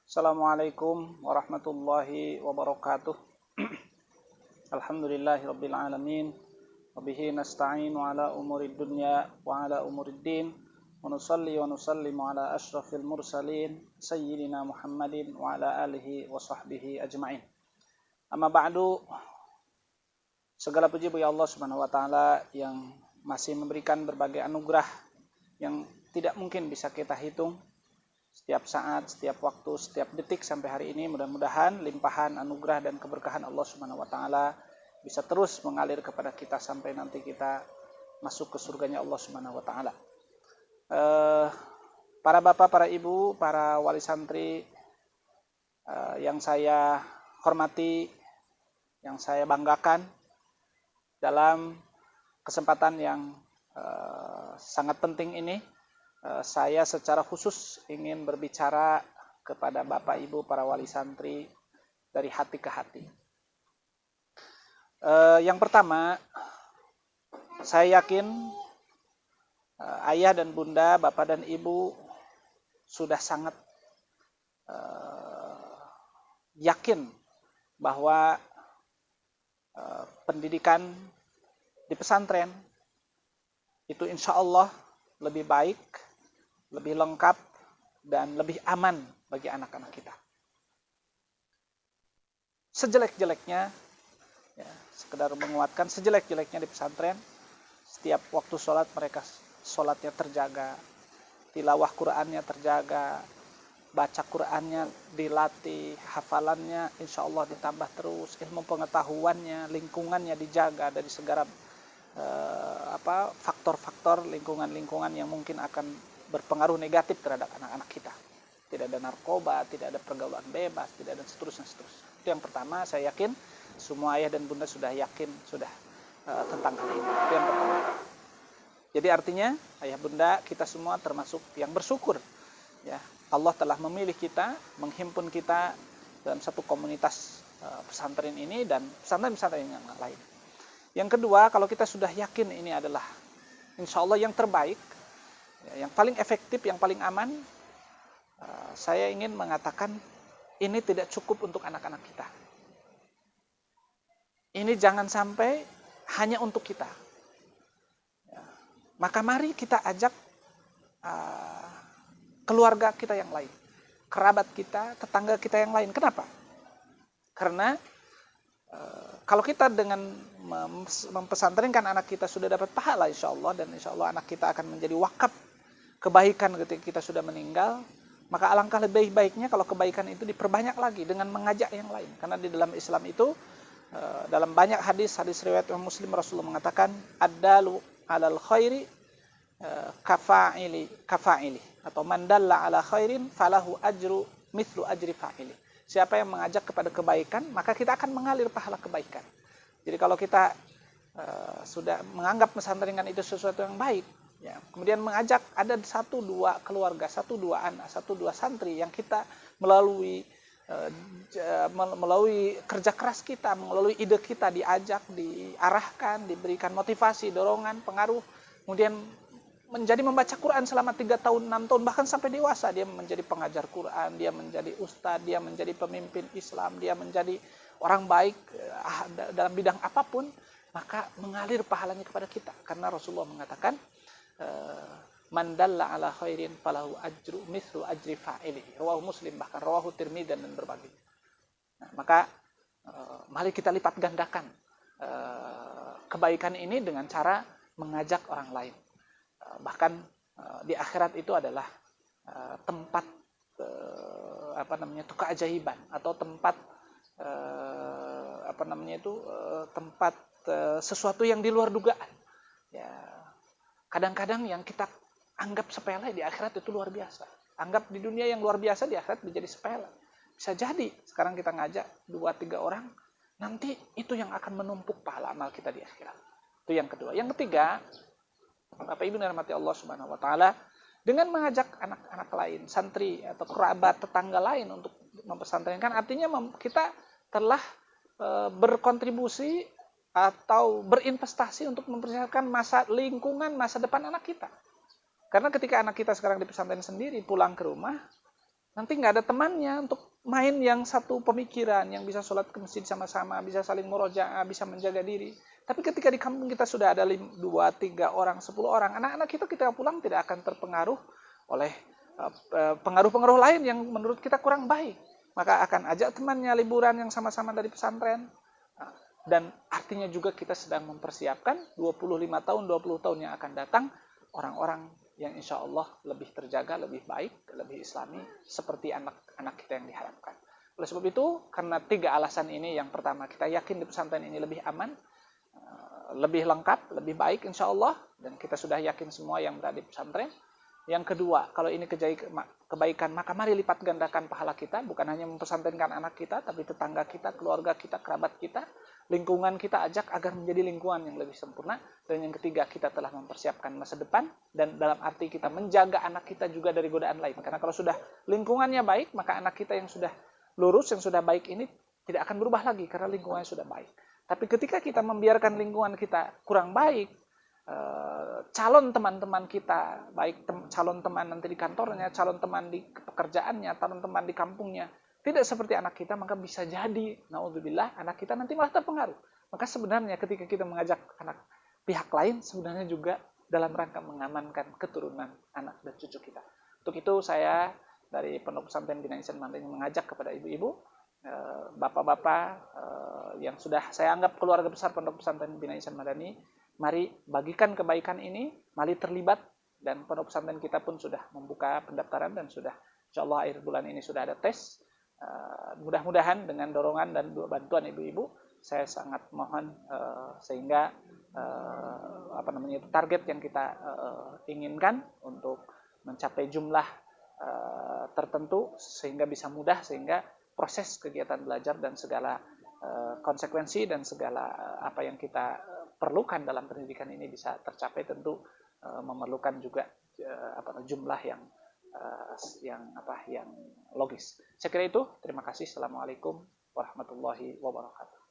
Assalamualaikum warahmatullahi wabarakatuh. Alhamdulillahirabbil alamin. Wabihi nasta'inu ala umurid dunya wa ala umurid din. Wa nusalli wa nusallimu ala asyrafil mursalin sayyidina Muhammadin wa ala alihi wa sahbihi ajma'in. Amma ba'du. Segala puji bagi Allah Subhanahu wa taala yang masih memberikan berbagai anugerah yang tidak mungkin bisa kita hitung. Setiap saat, setiap waktu, setiap detik sampai hari ini, mudah-mudahan limpahan anugerah dan keberkahan Allah Subhanahu wa taala bisa terus mengalir kepada kita sampai nanti kita masuk ke surganya Allah Subhanahu wa taala. Para bapak, para ibu, para wali santri yang saya hormati, yang saya banggakan, dalam kesempatan yang sangat penting ini, saya secara khusus ingin berbicara kepada Bapak Ibu para wali santri dari hati ke hati. Yang pertama, saya yakin ayah dan bunda, bapak dan ibu sudah sangat yakin bahwa pendidikan di pesantren itu insya Allah lebih baik, lebih lengkap, dan lebih aman bagi anak-anak kita. Sejelek-jeleknya, ya, sekedar menguatkan, sejelek-jeleknya di pesantren, setiap waktu sholat mereka sholatnya terjaga, tilawah Qur'annya terjaga, baca Qur'annya dilatih, hafalannya insya Allah ditambah terus, ilmu pengetahuannya, lingkungannya dijaga dari segala faktor-faktor lingkungan-lingkungan yang mungkin akan berpengaruh negatif terhadap anak-anak kita. Tidak ada narkoba, tidak ada pergaulan bebas, tidak ada seterusnya. Itu yang pertama, saya yakin semua ayah dan bunda sudah yakin tentang hal ini. Itu yang pertama. Jadi artinya ayah bunda kita semua termasuk yang bersyukur. Ya, Allah telah memilih kita, menghimpun kita dalam satu komunitas pesantren ini dan pesantren-pesantren yang lain. Yang kedua, kalau kita sudah yakin ini adalah insya Allah yang terbaik, yang paling efektif, yang paling aman, saya ingin mengatakan ini tidak cukup untuk anak-anak kita. Ini jangan sampai hanya untuk kita. Maka mari kita ajak keluarga kita yang lain, kerabat kita, tetangga kita yang lain. Kenapa? Karena kalau kita dengan mempesantrenkan anak kita sudah dapat pahala insya Allah, dan insya Allah anak kita akan menjadi wakaf kebaikan ketika kita sudah meninggal, maka alangkah lebih baiknya kalau kebaikan itu diperbanyak lagi dengan mengajak yang lain. Karena di dalam Islam itu, dalam banyak hadis riwayat Imam Muslim, Rasulullah mengatakan ad-dalu alal khairi kafa'ili, atau man dalla ala khairin falahu ajru mithlu ajri fa'ili. Siapa yang mengajak kepada kebaikan, maka kita akan mengalir pahala kebaikan. Jadi kalau kita sudah menganggap pesantren itu sesuatu yang baik, ya, kemudian mengajak ada 1-2 keluarga, 1-2 anak, 1-2 santri yang kita melalui kerja keras kita, melalui ide kita diajak, diarahkan, diberikan motivasi, dorongan, pengaruh, kemudian menjadi membaca Quran selama 3 tahun, 6 tahun, bahkan sampai dewasa. Dia menjadi pengajar Quran, dia menjadi ustadz, dia menjadi pemimpin Islam, dia menjadi orang baik dalam bidang apapun, maka mengalir pahalanya kepada kita. Karena Rasulullah mengatakan, man dalla ala khairin falahu ajru mithlu ajri fa'ili. Rawahu Muslim, bahkan rawahu Tirmidzi dan berbagai. Nah, maka mari kita lipat gandakan kebaikan ini dengan cara mengajak orang lain. Bahkan di akhirat itu adalah tempat keajaiban, atau tempat tempat sesuatu yang di luar dugaan. Ya, kadang-kadang yang kita anggap sepele di akhirat itu luar biasa. Anggap di dunia yang luar biasa di akhirat menjadi sepele. Bisa jadi sekarang kita ngajak 2-3 orang, nanti itu yang akan menumpuk pahala amal kita di akhirat. Itu yang kedua. Yang ketiga, Bapak Ibu dirahmati Allah Subhanahu wa taala, dengan mengajak anak-anak lain, santri atau kerabat, tetangga lain untuk mempesantrenkan, artinya kita telah berkontribusi atau berinvestasi untuk mempersiapkan lingkungan masa depan anak kita. Karena ketika anak kita sekarang di pesantren sendiri, pulang ke rumah, nanti nggak ada temannya untuk main yang satu pemikiran, yang bisa sholat ke masjid sama-sama, bisa saling murojaah, bisa menjaga diri. Tapi ketika di kampung kita sudah ada 2, 3 orang, 10 orang, anak-anak kita ketika pulang tidak akan terpengaruh oleh pengaruh-pengaruh lain yang menurut kita kurang baik. Maka akan ajak temannya liburan yang sama-sama dari pesantren. Dan artinya juga kita sedang mempersiapkan 25 tahun, 20 tahun yang akan datang, orang-orang yang insya Allah lebih terjaga, lebih baik, lebih islami, seperti anak-anak kita yang diharapkan. Oleh sebab itu, karena 3 alasan ini, yang pertama, kita yakin di pesantren ini lebih aman, lebih lengkap, lebih baik insya Allah, dan kita sudah yakin semua yang berada di pesantren. Yang kedua, kalau ini kebaikan, maka mari lipat gandakan pahala kita, bukan hanya mempesantrenkan anak kita, tapi tetangga kita, keluarga kita, kerabat kita, lingkungan kita ajak agar menjadi lingkungan yang lebih sempurna. Dan yang ketiga, kita telah mempersiapkan masa depan, dan dalam arti kita menjaga anak kita juga dari godaan lain. Karena kalau sudah lingkungannya baik, maka anak kita yang sudah lurus, yang sudah baik ini tidak akan berubah lagi, karena lingkungannya sudah baik. Tapi ketika kita membiarkan lingkungan kita kurang baik, calon teman-teman kita, baik calon teman nanti di kantornya, calon teman di pekerjaannya, calon teman di kampungnya, tidak seperti anak kita, maka bisa jadi, naudzubillah, anak kita nanti malah terpengaruh. Maka sebenarnya ketika kita mengajak anak pihak lain, sebenarnya juga dalam rangka mengamankan keturunan anak dan cucu kita. Untuk itu saya dari Pondok Pesantren Bina Ihsan Madani mengajak kepada ibu-ibu, bapak-bapak yang sudah saya anggap keluarga besar Pondok Pesantren Bina Ihsan Madani, mari bagikan kebaikan ini, mari terlibat, dan Pondok Pesantren kita pun sudah membuka pendaftaran dan sudah, insya Allah akhir bulan ini sudah ada tes. Mudah-mudahan dengan dorongan dan bantuan ibu-ibu, saya sangat mohon sehingga target yang kita inginkan untuk mencapai jumlah tertentu sehingga bisa mudah, sehingga proses kegiatan belajar dan segala konsekuensi dan segala apa yang kita perlukan dalam pendidikan ini bisa tercapai. Tentu memerlukan juga jumlah yang logis. Saya kira itu. Terima kasih. Assalamualaikum warahmatullahi wabarakatuh.